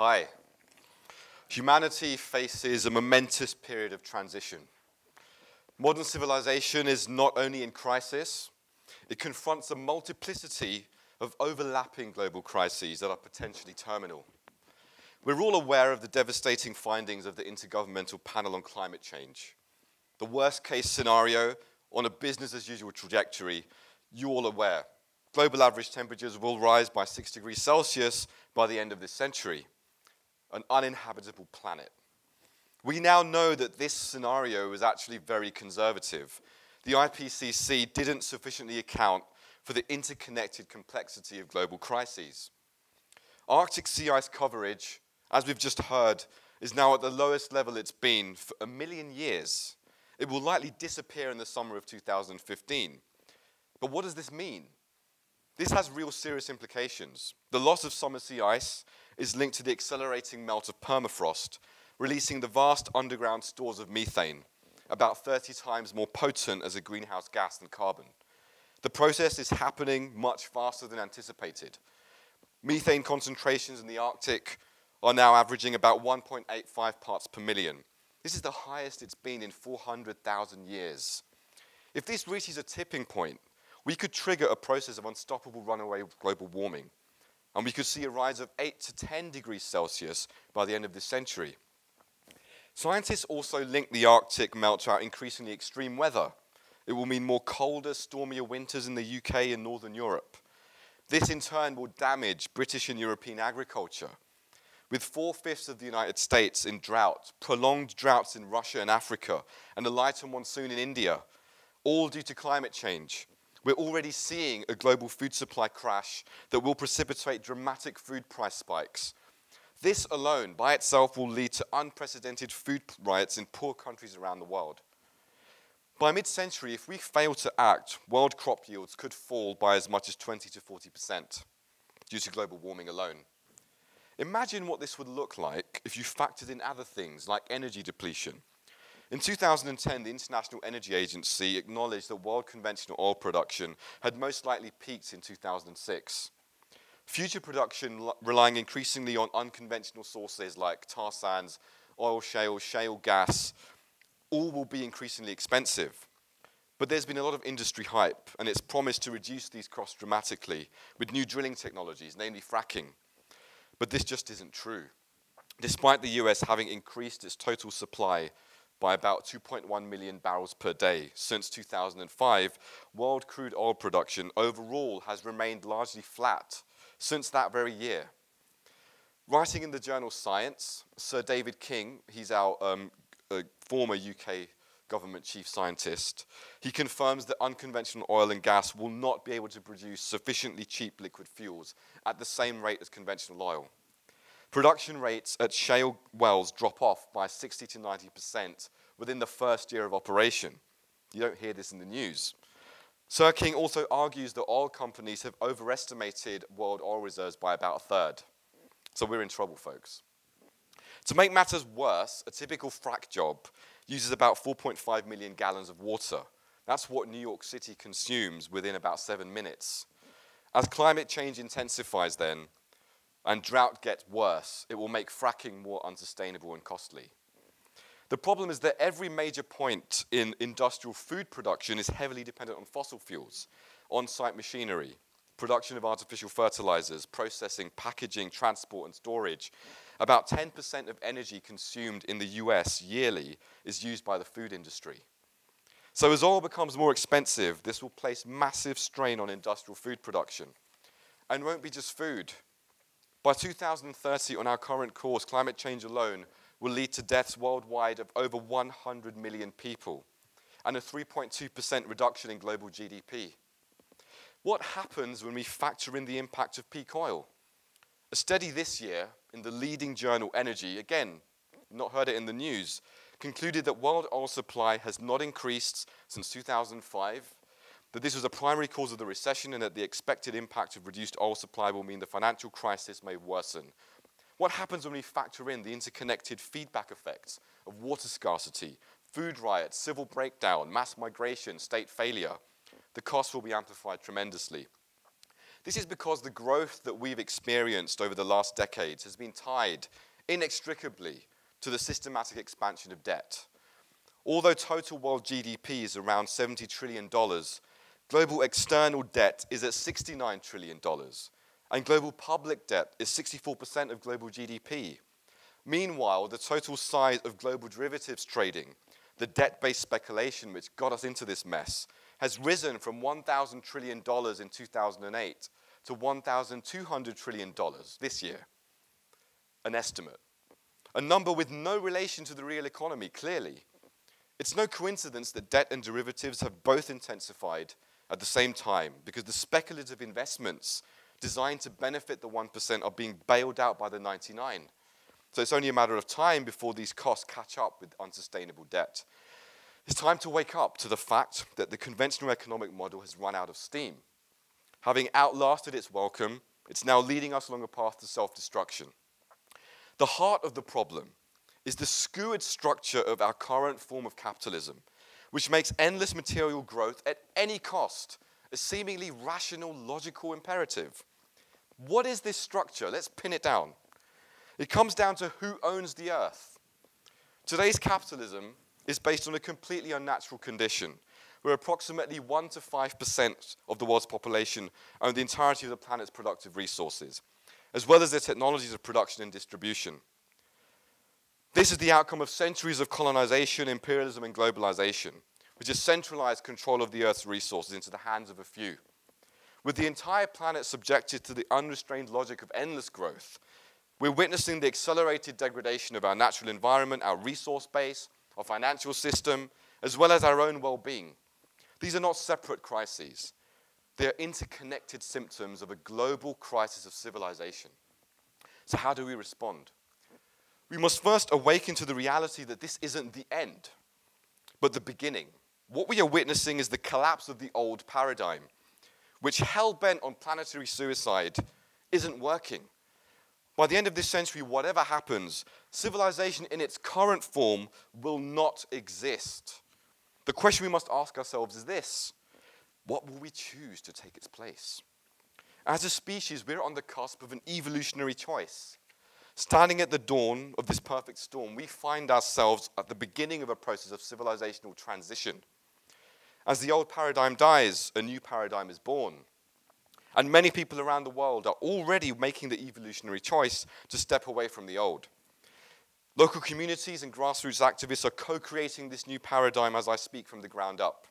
Hi. Humanity faces a momentous period of transition. Modern civilization is not only in crisis, it confronts a multiplicity of overlapping global crises that are potentially terminal. We're all aware of the devastating findings of the Intergovernmental Panel on Climate Change. The worst case scenario on a business as usual trajectory, you're all aware. Global average temperatures will rise by 6 degrees Celsius by the end of this century. An uninhabitable planet. We now know that this scenario is actually very conservative. The IPCC didn't sufficiently account for the interconnected complexity of global crises. Arctic sea ice coverage, as we've just heard, is now at the lowest level it's been for 1 million years. It will likely disappear in the summer of 2015. But what does this mean? This has real serious implications. The loss of summer sea ice is linked to the accelerating melt of permafrost, releasing the vast underground stores of methane, about 30 times more potent as a greenhouse gas than carbon. The process is happening much faster than anticipated. Methane concentrations in the Arctic are now averaging about 1.85 parts per million. This is the highest it's been in 400,000 years. If this reaches a tipping point, we could trigger a process of unstoppable runaway global warming. And we could see a rise of 8 to 10 degrees Celsius by the end of this century. Scientists also link the Arctic melt to our increasingly extreme weather. It will mean more colder, stormier winters in the UK and Northern Europe. This in turn will damage British and European agriculture. With 4/5 of the United States in drought, prolonged droughts in Russia and Africa, and a lighter monsoon in India, all due to climate change. We're already seeing a global food supply crash that will precipitate dramatic food price spikes. This alone, by itself, will lead to unprecedented food riots in poor countries around the world. By mid-century, if we fail to act, world crop yields could fall by as much as 20 to 40% due to global warming alone. Imagine what this would look like if you factored in other things like energy depletion. In 2010, the International Energy Agency acknowledged that world conventional oil production had most likely peaked in 2006. Future production relying increasingly on unconventional sources like tar sands, oil shale, shale gas, all will be increasingly expensive. But there's been a lot of industry hype, and it's promised to reduce these costs dramatically with new drilling technologies, namely fracking. But this just isn't true. Despite the US having increased its total supply by about 2.1 million barrels per day since 2005, world crude oil production overall has remained largely flat since that very year. Writing in the journal Science, Sir David King, he's our former UK government chief scientist, he confirms that unconventional oil and gas will not be able to produce sufficiently cheap liquid fuels at the same rate as conventional oil. Production rates at shale wells drop off by 60 to 90% within the first year of operation. You don't hear this in the news. Sir King also argues that oil companies have overestimated world oil reserves by about 1/3. So we're in trouble, folks. To make matters worse, a typical frack job uses about 4.5 million gallons of water. That's what New York City consumes within about 7 minutes. As climate change intensifies then, and drought gets worse, it will make fracking more unsustainable and costly. The problem is that every major point in industrial food production is heavily dependent on fossil fuels, on-site machinery, production of artificial fertilizers, processing, packaging, transport, and storage. About 10% of energy consumed in the US yearly is used by the food industry. So as oil becomes more expensive, this will place massive strain on industrial food production. And it won't be just food. By 2030, on our current course, climate change alone will lead to deaths worldwide of over 100 million people and a 3.2% reduction in global GDP. What happens when we factor in the impact of peak oil? A study this year in the leading journal Energy, again, not heard it in the news, concluded that world oil supply has not increased since 2005, that this was a primary cause of the recession, and that the expected impact of reduced oil supply will mean the financial crisis may worsen. What happens when we factor in the interconnected feedback effects of water scarcity, food riots, civil breakdown, mass migration, state failure? The costs will be amplified tremendously. This is because the growth that we've experienced over the last decades has been tied inextricably to the systematic expansion of debt. Although total world GDP is around $70 trillion, global external debt is at $69 trillion, and global public debt is 64% of global GDP. Meanwhile, the total size of global derivatives trading, the debt-based speculation which got us into this mess, has risen from $1,000 trillion in 2008 to $1,200 trillion this year. An estimate. A number with no relation to the real economy, clearly. It's no coincidence that debt and derivatives have both intensified at the same time, because the speculative investments designed to benefit the 1% are being bailed out by the 99. So it's only a matter of time before these costs catch up with unsustainable debt. It's time to wake up to the fact that the conventional economic model has run out of steam. Having outlasted its welcome, it's now leading us along a path to self-destruction. The heart of the problem is the skewed structure of our current form of capitalism, which makes endless material growth at any cost a seemingly rational, logical imperative. What is this structure? Let's pin it down. It comes down to who owns the earth. Today's capitalism is based on a completely unnatural condition, where approximately 1 to 5% of the world's population own the entirety of the planet's productive resources, as well as their technologies of production and distribution. This is the outcome of centuries of colonization, imperialism, and globalization, which has centralized control of the Earth's resources into the hands of a few. With the entire planet subjected to the unrestrained logic of endless growth, we're witnessing the accelerated degradation of our natural environment, our resource base, our financial system, as well as our own well-being. These are not separate crises. They are interconnected symptoms of a global crisis of civilization. So how do we respond? We must first awaken to the reality that this isn't the end, but the beginning. What we are witnessing is the collapse of the old paradigm, which, hell-bent on planetary suicide, isn't working. By the end of this century, whatever happens, civilization in its current form will not exist. The question we must ask ourselves is this: what will we choose to take its place? As a species, we're on the cusp of an evolutionary choice. Standing at the dawn of this perfect storm, we find ourselves at the beginning of a process of civilizational transition. As the old paradigm dies, a new paradigm is born. And many people around the world are already making the evolutionary choice to step away from the old. Local communities and grassroots activists are co-creating this new paradigm as I speak from the ground up.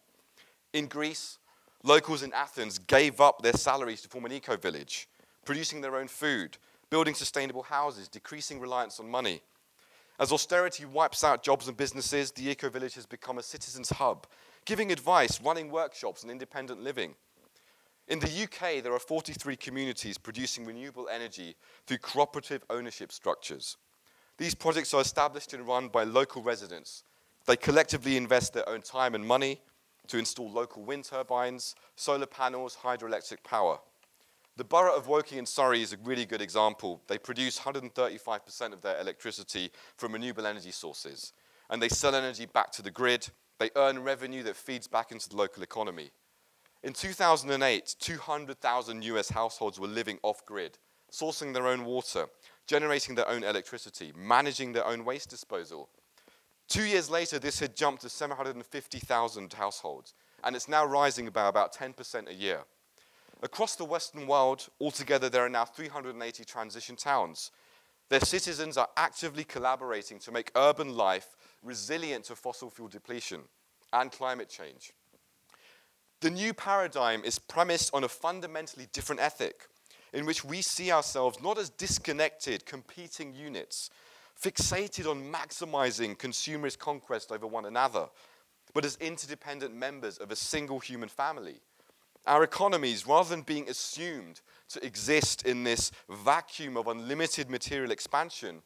In Greece, locals in Athens gave up their salaries to form an eco-village, producing their own food, building sustainable houses, decreasing reliance on money. As austerity wipes out jobs and businesses, the eco-village has become a citizen's hub, giving advice, running workshops, and independent living. In the UK, there are 43 communities producing renewable energy through cooperative ownership structures. These projects are established and run by local residents. They collectively invest their own time and money to install local wind turbines, solar panels, hydroelectric power. The borough of Woking in Surrey is a really good example. They produce 135% of their electricity from renewable energy sources, and they sell energy back to the grid. They earn revenue that feeds back into the local economy. In 2008, 200,000 US households were living off-grid, sourcing their own water, generating their own electricity, managing their own waste disposal. 2 years later, this had jumped to 750,000 households, and it's now rising by about 10% a year. Across the Western world, altogether, there are now 380 transition towns. Their citizens are actively collaborating to make urban life resilient to fossil fuel depletion and climate change. The new paradigm is premised on a fundamentally different ethic, in which we see ourselves not as disconnected, competing units, fixated on maximizing consumerist conquest over one another, but as interdependent members of a single human family. Our economies, rather than being assumed to exist in this vacuum of unlimited material expansion,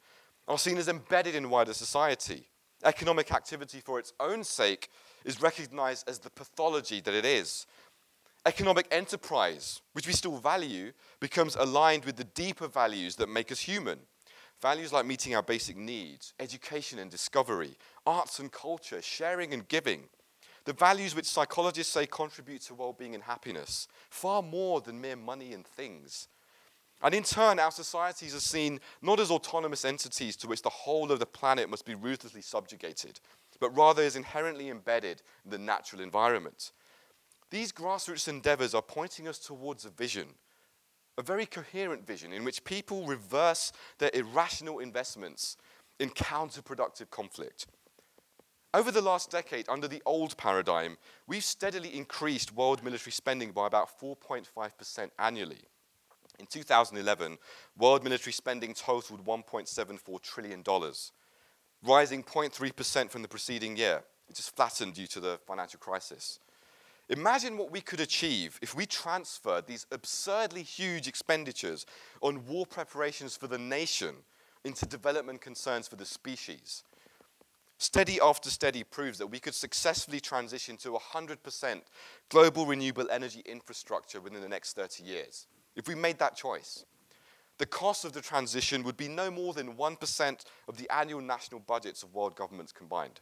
are seen as embedded in wider society. Economic activity for its own sake is recognized as the pathology that it is. Economic enterprise, which we still value, becomes aligned with the deeper values that make us human. Values like meeting our basic needs, education and discovery, arts and culture, sharing and giving. the values which psychologists say contribute to well-being and happiness, far more than mere money and things. And in turn, our societies are seen not as autonomous entities to which the whole of the planet must be ruthlessly subjugated, but rather as inherently embedded in the natural environment. These grassroots endeavors are pointing us towards a vision, a very coherent vision in which people reverse their irrational investments in counterproductive conflict. Over the last decade, under the old paradigm, we've steadily increased world military spending by about 4.5% annually. In 2011, world military spending totaled $1.74 trillion, rising 0.3% from the preceding year. It just flattened due to the financial crisis. Imagine what we could achieve if we transferred these absurdly huge expenditures on war preparations for the nation into development concerns for the species. Steady after steady proves that we could successfully transition to 100% global renewable energy infrastructure within the next 30 years. If we made that choice, the cost of the transition would be no more than 1% of the annual national budgets of world governments combined.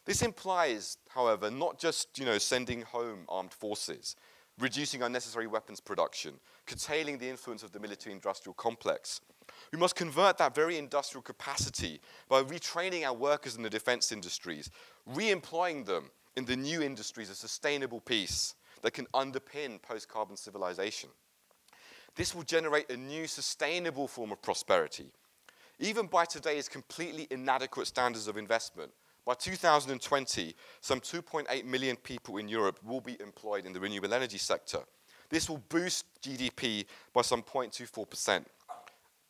This implies, however, not just sending home armed forces, reducing unnecessary weapons production, curtailing the influence of the military-industrial complex. We must convert that very industrial capacity by retraining our workers in the defense industries, re-employing them in the new industries of sustainable peace that can underpin post-carbon civilization. This will generate a new sustainable form of prosperity. Even by today's completely inadequate standards of investment, by 2020, some 2.8 million people in Europe will be employed in the renewable energy sector. This will boost GDP by some 0.24%.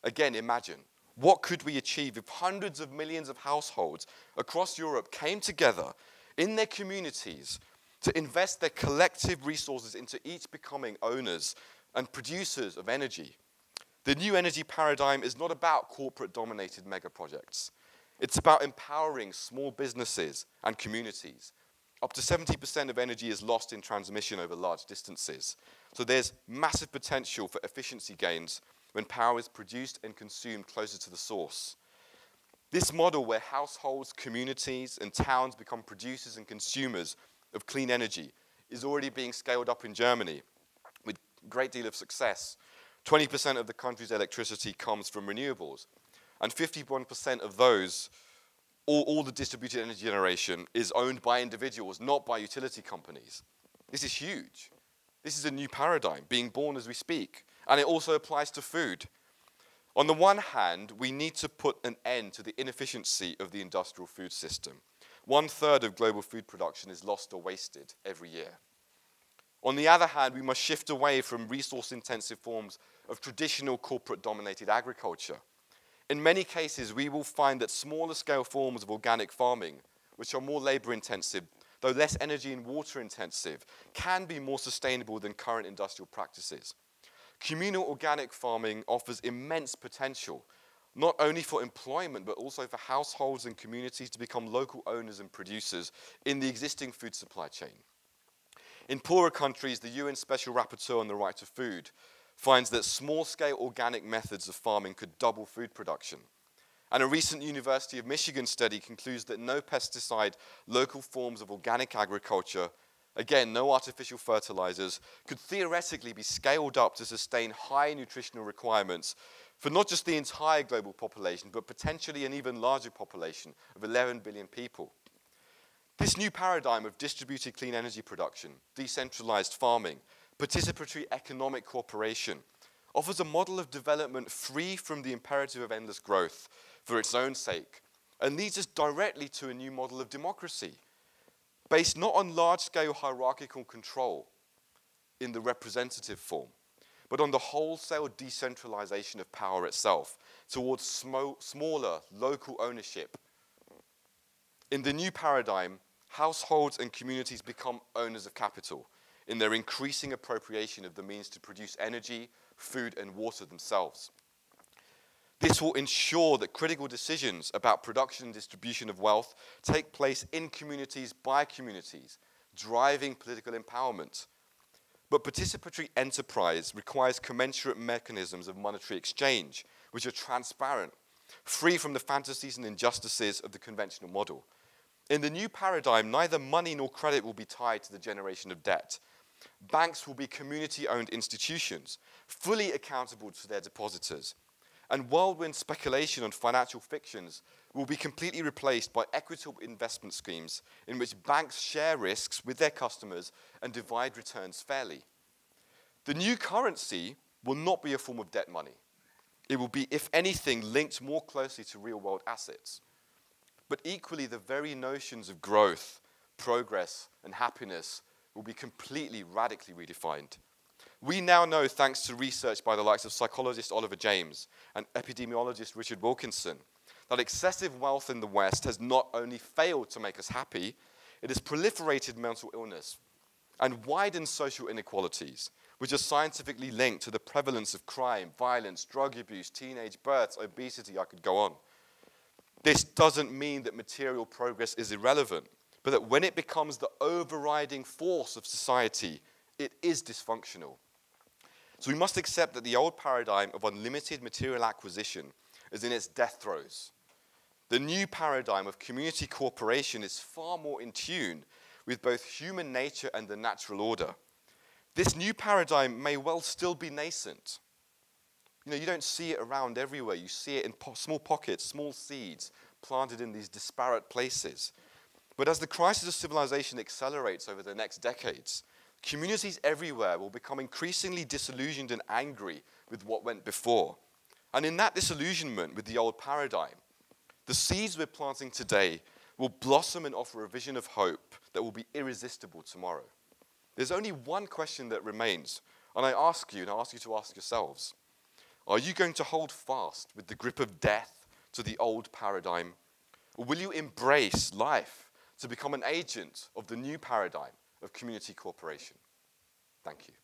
Again, imagine, what could we achieve if hundreds of millions of households across Europe came together in their communities to invest their collective resources into each becoming owners and producers of energy? The new energy paradigm is not about corporate-dominated mega projects. It's about empowering small businesses and communities. Up to 70% of energy is lost in transmission over large distances. So there's massive potential for efficiency gains when power is produced and consumed closer to the source. This model where households, communities, and towns become producers and consumers of clean energy is already being scaled up in Germany with a great deal of success. 20% of the country's electricity comes from renewables. And 51% of those, all the distributed energy generation, is owned by individuals, not by utility companies. This is huge. This is a new paradigm being born as we speak. And it also applies to food. On the one hand, we need to put an end to the inefficiency of the industrial food system. 1/3 of global food production is lost or wasted every year. On the other hand, we must shift away from resource-intensive forms of traditional corporate-dominated agriculture. In many cases, we will find that smaller scale forms of organic farming, which are more labor intensive, though less energy and water intensive, can be more sustainable than current industrial practices. Communal organic farming offers immense potential, not only for employment, but also for households and communities to become local owners and producers in the existing food supply chain. In poorer countries, the UN Special Rapporteur on the Right to Food finds that small-scale organic methods of farming could double food production. And a recent University of Michigan study concludes that no pesticide, local forms of organic agriculture, again, no artificial fertilizers, could theoretically be scaled up to sustain high nutritional requirements for not just the entire global population, but potentially an even larger population of 11 billion people. This new paradigm of distributed clean energy production, decentralized farming, participatory economic cooperation offers a model of development free from the imperative of endless growth for its own sake and leads us directly to a new model of democracy based not on large-scale hierarchical control in the representative form, but on the wholesale decentralization of power itself towards smaller local ownership. In the new paradigm, households and communities become owners of capital in their increasing appropriation of the means to produce energy, food, and water themselves. This will ensure that critical decisions about production and distribution of wealth take place in communities by communities, driving political empowerment. But participatory enterprise requires commensurate mechanisms of monetary exchange, which are transparent, free from the fantasies and injustices of the conventional model. In the new paradigm, neither money nor credit will be tied to the generation of debt. Banks will be community-owned institutions, fully accountable to their depositors. And whirlwind speculation on financial fictions will be completely replaced by equitable investment schemes in which banks share risks with their customers and divide returns fairly. The new currency will not be a form of debt money. It will be, if anything, linked more closely to real-world assets. But equally, the very notions of growth, progress, and happiness will be completely, radically redefined. We now know, thanks to research by the likes of psychologist Oliver James and epidemiologist Richard Wilkinson, that excessive wealth in the West has not only failed to make us happy, it has proliferated mental illness and widened social inequalities, which are scientifically linked to the prevalence of crime, violence, drug abuse, teenage births, obesity. I could go on. This doesn't mean that material progress is irrelevant, but that when it becomes the overriding force of society, it is dysfunctional. So we must accept that the old paradigm of unlimited material acquisition is in its death throes. The new paradigm of community cooperation is far more in tune with both human nature and the natural order. This new paradigm may well still be nascent. You don't see it around everywhere. You see it in small pockets, small seeds planted in these disparate places. But as the crisis of civilization accelerates over the next decades, communities everywhere will become increasingly disillusioned and angry with what went before. And in that disillusionment with the old paradigm, the seeds we're planting today will blossom and offer a vision of hope that will be irresistible tomorrow. There's only one question that remains, and I ask you, and I ask you to ask yourselves, are you going to hold fast with the grip of death to the old paradigm, or will you embrace life to become an agent of the new paradigm of community cooperation? Thank you.